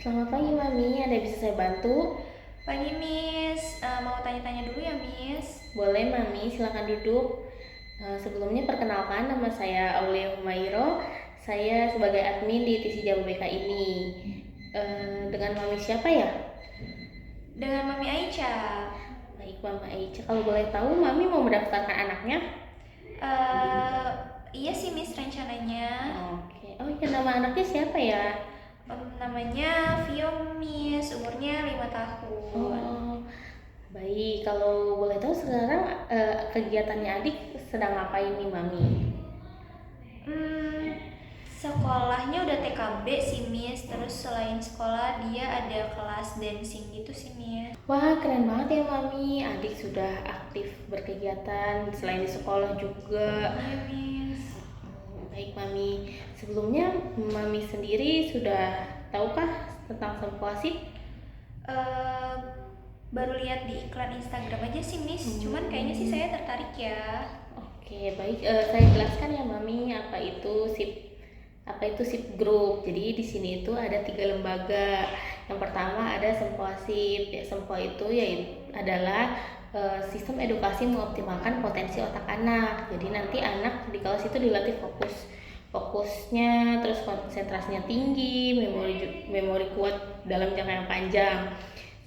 Selamat pagi Mami, ada yang bisa saya bantu? Pagi Miss, mau tanya-tanya dulu ya Miss. Boleh Mami, silakan duduk. Sebelumnya perkenalkan, nama saya Aulia Humairo. Saya sebagai admin di TC Jababeka ini. Dengan Mami siapa ya? Dengan Mami Aicha. Baik Mama Aicha, kalau boleh tahu Mami mau mendaftarkan anaknya? Eh, iya sih Miss rencananya. Oke, oh iya, nama anaknya siapa ya? Namanya Vio Miss, umurnya 5 tahun. Oh, baik, kalau boleh tahu sekarang kegiatannya adik sedang ngapain nih Mami? Hmm, Sekolahnya udah TKB sih Miss, terus selain sekolah dia ada kelas dancing gitu sih Miss. Wah, keren banget ya Mami. Adik sudah aktif berkegiatan selain di sekolah juga. Iya Miss. Baik Mami. Sebelumnya Mami sendiri sudah tahukah tentang Sempoasip? Eh, Baru lihat di iklan Instagram aja sih Miss, cuman kayaknya sih saya tertarik ya. Oke, baik. Saya jelaskan ya Mami apa itu SIP Group. Jadi di sini itu ada 3 lembaga. Yang pertama ada Sempoasip. Ya, Sempo itu adalah sistem edukasi mengoptimalkan potensi otak anak. Jadi nanti anak di kelas itu dilatih fokusnya, terus konsentrasinya tinggi, memori kuat dalam jangka yang panjang.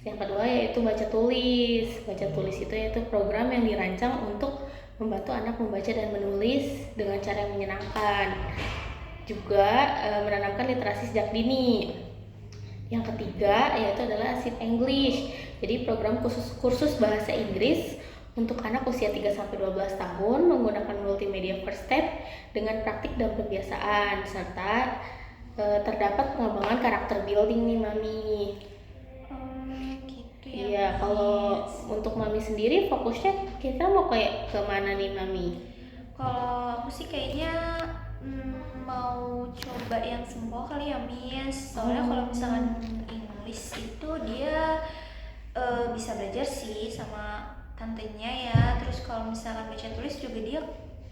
Yang kedua yaitu baca tulis. Baca tulis itu yaitu program yang dirancang untuk membantu anak membaca dan menulis dengan cara yang menyenangkan. Juga menanamkan literasi sejak dini. Yang ketiga yaitu adalah SIP English. Jadi program kursus bahasa Inggris untuk anak usia 3-12 tahun menggunakan multimedia first step dengan praktik dan kebiasaan serta terdapat pengembangan karakter building nih Mami. Gitu ya Iya, kalau Miss. untuk Mami sendiri fokusnya kita mau kayak kemana nih Mami? Kalau aku sih kayaknya mau coba yang sempoa kali ya Miss. Soalnya kalau misalkan English itu dia bisa belajar sih sama tantenya ya. Terus kalau misalkan baca tulis juga dia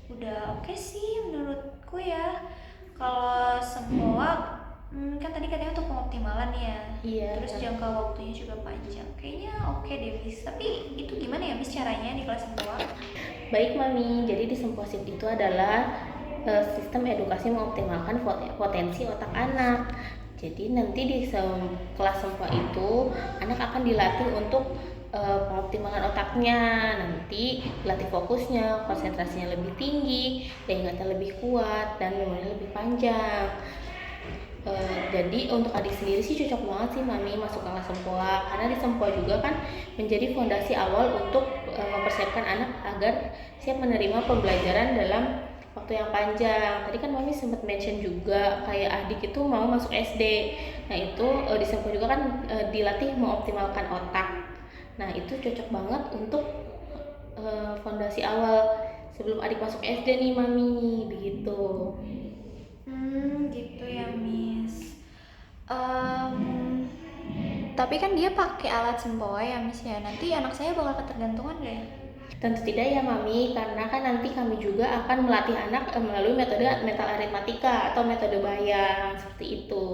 udah oke sih menurutku ya. Kalau sempoa kan tadi katanya untuk pengoptimalan ya. Iya. Terus jangka waktunya juga panjang. Kayaknya oke deh Miss. Tapi itu gimana ya Miss caranya di kelas sempoa? Baik Mami, jadi di Semposit itu adalah sistem edukasi mengoptimalkan potensi otak anak. Jadi nanti di kelas sempoa itu anak akan dilatih untuk pengoptimalan otaknya. Nanti dilatih fokusnya, konsentrasinya lebih tinggi, daya ingatnya lebih kuat, dan memorinya lebih panjang. Jadi untuk adik sendiri sih cocok banget sih Mami masuk kelas Sempoa, karena di Sempoa juga kan menjadi fondasi awal untuk mempersiapkan anak agar siap menerima pembelajaran dalam waktu yang panjang. Tadi kan Mami sempat mention juga kayak adik itu mau masuk SD. Nah itu di Sempoa juga kan dilatih mengoptimalkan otak. Nah itu cocok banget untuk fondasi awal sebelum adik masuk SD nih Mami, begitu. Gitu ya Miss. Tapi kan dia pakai alat sempoa ya Miss ya. Nanti anak saya bakal ketergantungan gak ya? Tentu tidak ya Mami, karena kan nanti kami juga akan melatih anak melalui metode mental aritmatika atau metode bayang seperti itu.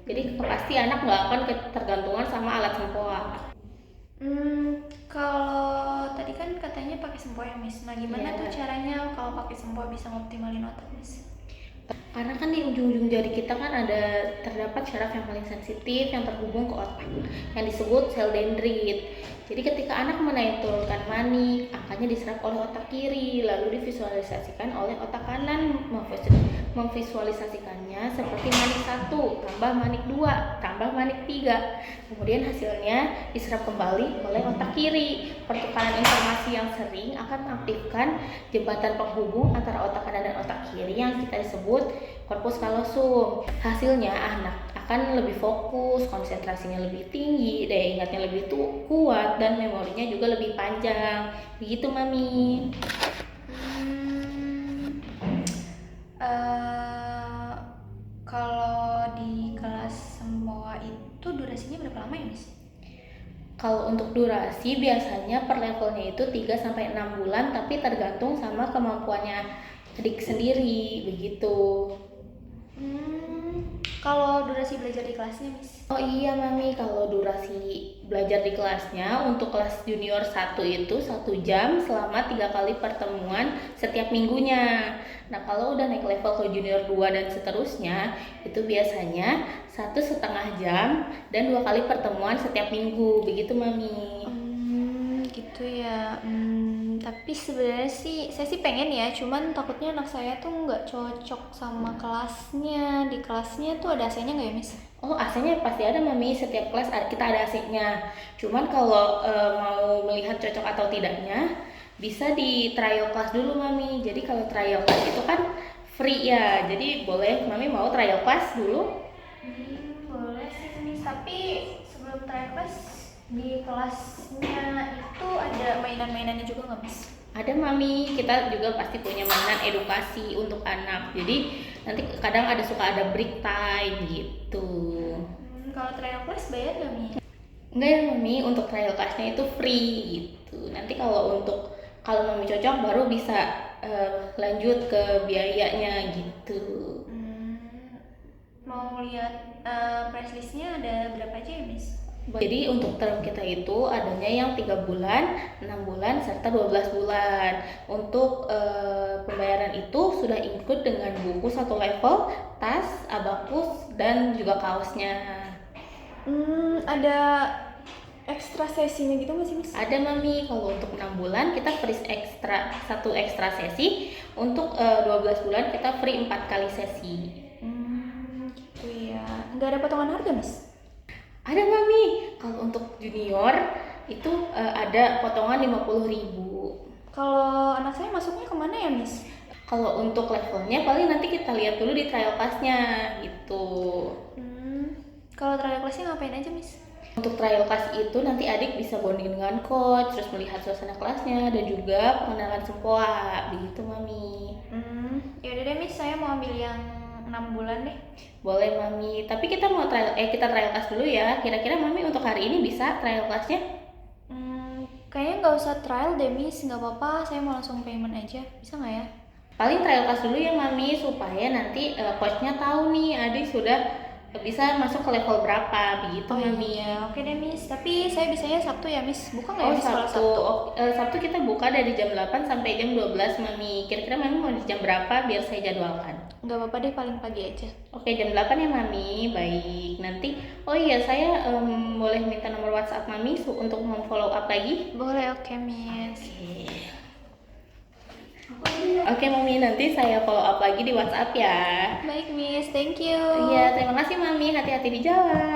Jadi pasti anak nggak akan ketergantungan sama alat sempoa. Kalau tadi kan katanya pakai sempoa ya Miss. Nah gimana Iya. tuh caranya kalau pakai sempoa bisa ngoptimalin otak Miss? Karena kan di ujung-ujung jari kita kan terdapat syaraf yang paling sensitif yang terhubung ke otak yang disebut sel dendrit. Jadi ketika anak menaik turunkan manik, akannya diserap oleh otak kiri, lalu divisualisasikan oleh otak kanan, memvisualisasikannya seperti manik 1 tambah manik 2 tambah manik 3. Kemudian hasilnya diserap kembali oleh otak kiri. Pertukaran informasi yang sering akan mengaktifkan jembatan penghubung antara otak kanan dan otak kiri yang kita sebut korpus kalosum. Hasilnya anak akan lebih fokus, konsentrasinya lebih tinggi, daya ingatnya lebih kuat, dan memorinya juga lebih panjang. Begitu Mami. Kalau di kelas sempoa itu durasinya berapa lama ya Miss? Kalau untuk durasi biasanya per levelnya itu 3-6 bulan, tapi tergantung sama kemampuannya adik sendiri, begitu. Kalau durasi belajar di kelasnya, Miss? Oh iya Mami, kalau durasi belajar di kelasnya untuk kelas junior 1 itu 1 jam selama 3 kali pertemuan setiap minggunya. Nah kalau udah naik level ke junior 2 dan seterusnya itu biasanya 1,5 jam dan 2 kali pertemuan setiap minggu, begitu Mami. Gitu ya. Tapi sebenarnya sih saya sih pengen ya, cuman takutnya anak saya tuh nggak cocok sama kelasnya. Di kelasnya tuh ada AC-nya nggak ya, Miss? Oh, AC-nya pasti ada Mami, setiap kelas kita ada AC-nya. Cuman kalau mau melihat cocok atau tidaknya, bisa di trial class dulu Mami. Jadi kalau trial class itu kan free ya. Jadi boleh Mami mau trial class dulu? Boleh sih, Miss. Tapi sebelum trial class di kelasnya itu ada mainan-mainannya juga nggak, Miss? Ada Mami, kita juga pasti punya mainan edukasi untuk anak. Jadi nanti kadang suka ada break time gitu. Kalau trial class bayar nggak, Mi? Enggak ya Mami, untuk trial classnya itu free gitu. Nanti kalau Mami cocok baru bisa lanjut ke biayanya gitu. Mau lihat price listnya ada berapa aja ya, Miss? Jadi untuk term kita itu adanya yang 3 bulan, 6 bulan, serta 12 bulan. Untuk pembayaran itu sudah include dengan buku 1 level, tas, abakus, dan juga kaosnya. Ada ekstra sesinya gitu nggak sih, Miss? Ada Mami, kalau untuk 6 bulan kita free satu ekstra sesi. Untuk 12 bulan kita free 4 kali sesi. Gitu ya. Nggak ada potongan harga, Miss? Ada Mami, kalau untuk junior itu ada potongan 50.000. Kalau anak saya masuknya kemana ya, Miss? Kalau untuk levelnya paling nanti kita lihat dulu di trial class-nya gitu. Kalau trial class-nya ngapain aja, Miss? Untuk trial class itu nanti adik bisa bonding dengan coach, terus melihat suasana kelasnya dan juga pengenalan sempoa, begitu Mami. Ya udah deh, Miss, saya mau ambil yang 6 bulan deh. Boleh Mami, tapi kita trial class dulu ya. Kira-kira Mami untuk hari ini bisa trial class-nya? Kayaknya nggak usah trial deh, Miss. Nggak apa-apa, saya mau langsung payment aja. Bisa nggak ya? Paling trial class dulu ya Mami, supaya nanti coach-nya tahu nih adik sudah bisa masuk ke level berapa, begitu Mami. Iya, oke deh, Miss. Tapi saya bisanya Sabtu ya, Miss. Buka nggak ya, Oh Miss, kalau Sabtu. Sabtu? Sabtu kita buka dari jam 8 sampai jam 12 Mami. Kira-kira Mami mau di jam berapa biar saya jadwalkan? Nggak apa-apa deh, paling pagi aja. Oke, jam 8 ya Mami. Baik. Nanti oh iya saya boleh minta nomor WhatsApp Mami untuk follow up lagi? Boleh, oke, Miss. Oke Mami, nanti saya follow up lagi di WhatsApp ya. Baik, Miss. Thank you. Iya, terima kasih Mami. Hati-hati di jalan.